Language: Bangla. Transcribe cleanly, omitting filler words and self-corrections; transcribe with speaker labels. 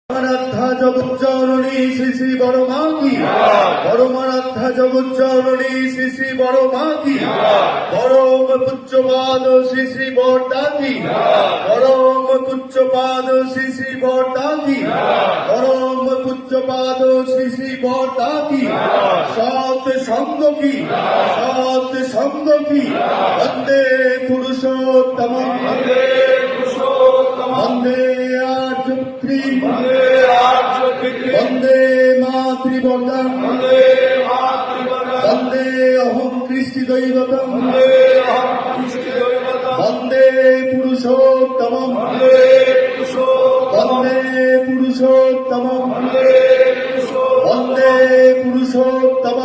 Speaker 1: মারাধ্যা জগজ্জননী শ্রী শ্রী বড় মা কি, বড় মারাধ্যা জগজ্জননী শ্রী শ্রী বড় মা কি, পরম পুচ্ছপাদ শ্রী শ্রী বড়দা কি, পরম পুচ্ছপাদ শ্রী শ্রী বড়দা কি, পরম পুচ্ছপাদ শ্রী শ্রী বড়দা কি, সৎ সঙ্গ কি, সৎ সঙ্গ কি, বন্দে পুরুষোত্তম, বন্দে আর্যপুত্রী, বন্দে মাতৃবর্ধন, বন্দে অহং কৃষ্টি দৈবতম, বন্দে পুরুষোত্তম, বন্দে পুরুষোত্তম, বন্দে পুরুষোত্তম।